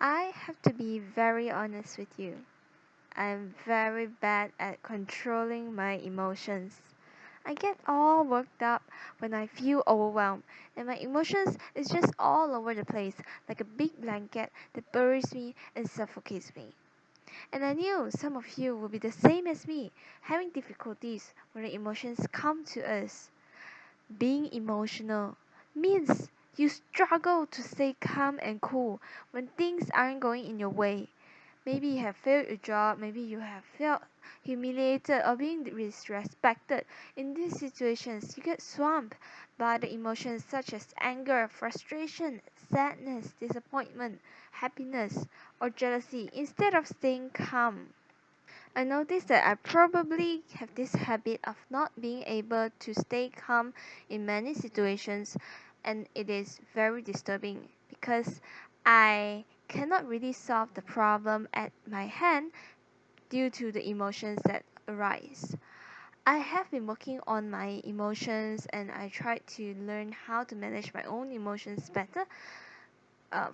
I have to be very honest with you. I'm very bad at controlling my emotions. I get all worked up when I feel overwhelmed, and my emotions is just all over the place like a big blanket that buries me and suffocates me. And I knew some of you will be the same as me, having difficulties when the emotions come to us. Being emotional means you struggle to stay calm and cool when things aren't going in your way. Maybe you have failed your job, maybe you have felt humiliated or being disrespected. In these situations, you get swamped by the emotions such as anger, frustration, sadness, disappointment, happiness, or jealousy instead of staying calm. I noticed that I probably have this habit of not being able to stay calm in many situations, and it is very disturbing because I cannot really solve the problem at my hand due to the emotions that arise. I have been working on my emotions and I tried to learn how to manage my own emotions better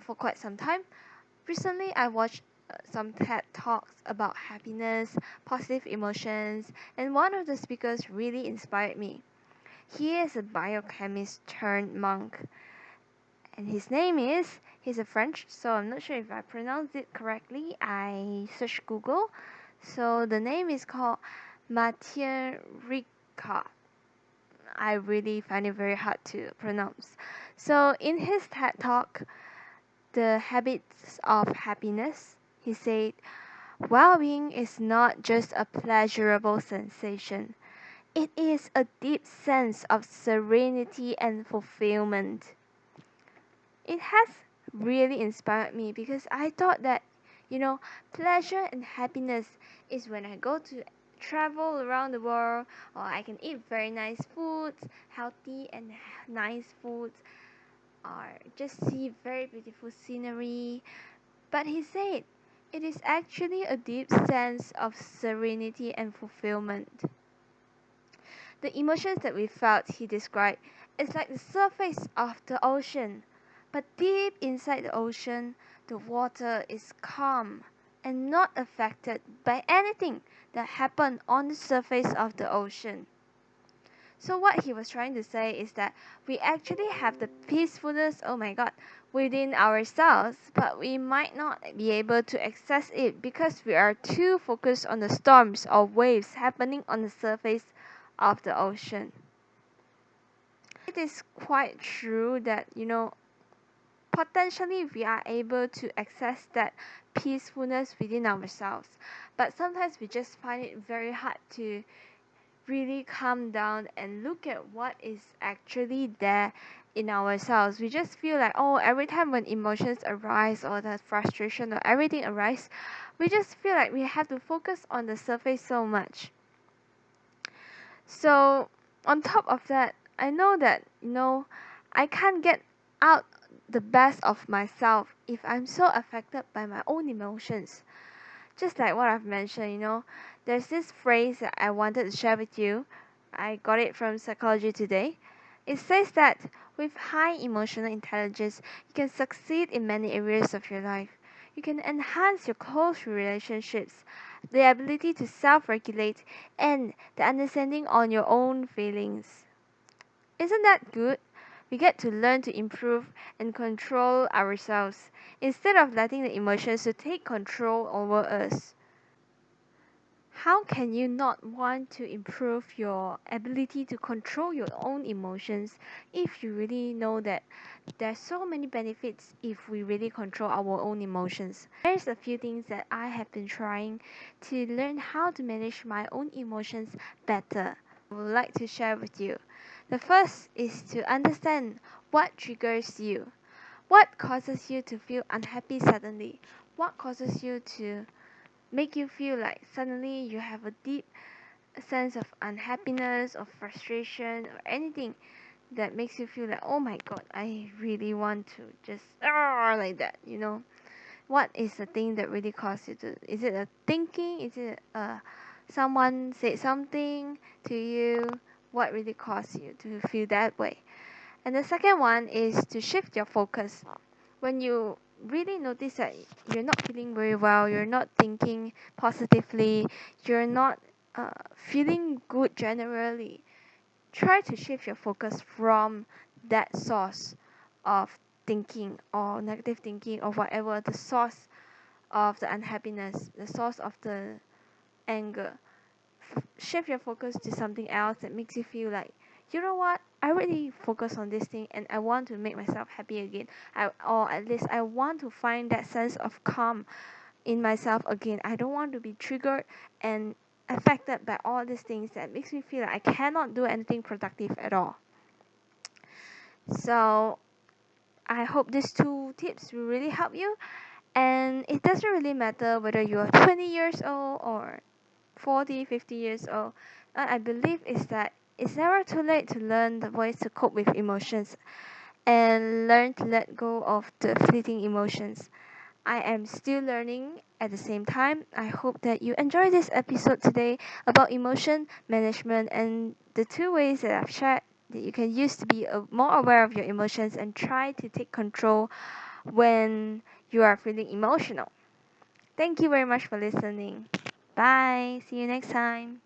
for quite some time. Recently, I watched some TED Talks about happiness, positive emotions, and one of the speakers really inspired me. He is a biochemist turned monk, and his name is, he's a French, so I'm not sure if I pronounced it correctly. I searched Google. So the name is called Mathieu Ricard. I really find it very hard to pronounce. So in his TED Talk, The Habits of Happiness, he said, well being is not just a pleasurable sensation, it is a deep sense of serenity and fulfillment. It has really inspired me because I thought that, pleasure and happiness is when I go to travel around the world or I can eat very nice foods, healthy and nice foods, or just see very beautiful scenery. But he said it is actually a deep sense of serenity and fulfillment. The emotions that we felt, he described, is like the surface of the ocean. But deep inside the ocean, the water is calm and not affected by anything that happened on the surface of the ocean. So what he was trying to say is that we actually have the peacefulness, oh my god, within ourselves, but we might not be able to access it because we are too focused on the storms or waves happening on the surface of the ocean. It is quite true that, potentially we are able to access that peacefulness within ourselves, but sometimes we just find it very hard to really calm down and look at what is actually there in ourselves. We just feel like, oh, every time when emotions arise or the frustration or everything arise, we just feel like we have to focus on the surface so much. So on top of that, I know that, I can't get out the best of myself if I'm so affected by my own emotions. Just like what I've mentioned, there's this phrase that I wanted to share with you. I got it from Psychology Today. It says that with high emotional intelligence, you can succeed in many areas of your life. You can enhance your close relationships, the ability to self regulate, and the understanding on your own feelings. Isn't that good? We get to learn to improve and control ourselves instead of letting the emotions to take control over us. How can you not want to improve your ability to control your own emotions if you really know that there's so many benefits if we really control our own emotions? There's a few things that I have been trying to learn how to manage my own emotions better. I would like to share with you. The first is to understand what triggers you. What causes you to feel unhappy suddenly? What causes you to make you feel like suddenly you have a deep sense of unhappiness or frustration or anything that makes you feel like, oh my god, I really want to just like that, what is the thing that really causes you to, is it a thinking, is it someone said something to you, what really caused you to feel that way? And the second one is to shift your focus. When you really notice that you're not feeling very well, you're not thinking positively, you're not feeling good generally, try to shift your focus from that source of thinking or negative thinking or whatever, the source of the unhappiness, the source of the anger. Shift your focus to something else that makes you feel like, you know what, I really focus on this thing and I want to make myself happy again. Or at least I want to find that sense of calm in myself again. I don't want to be triggered and affected by all these things that makes me feel like I cannot do anything productive at all. So I hope these two tips will really help you. And it doesn't really matter whether you're 20 years old or 40, 50 years old. What I believe is that it's never too late to learn the ways to cope with emotions and learn to let go of the fleeting emotions. I am still learning at the same time. I hope that you enjoy this episode today about emotion management and the two ways that I've shared that you can use to be more aware of your emotions and try to take control when you are feeling emotional. Thank you very much for listening. Bye. See you next time.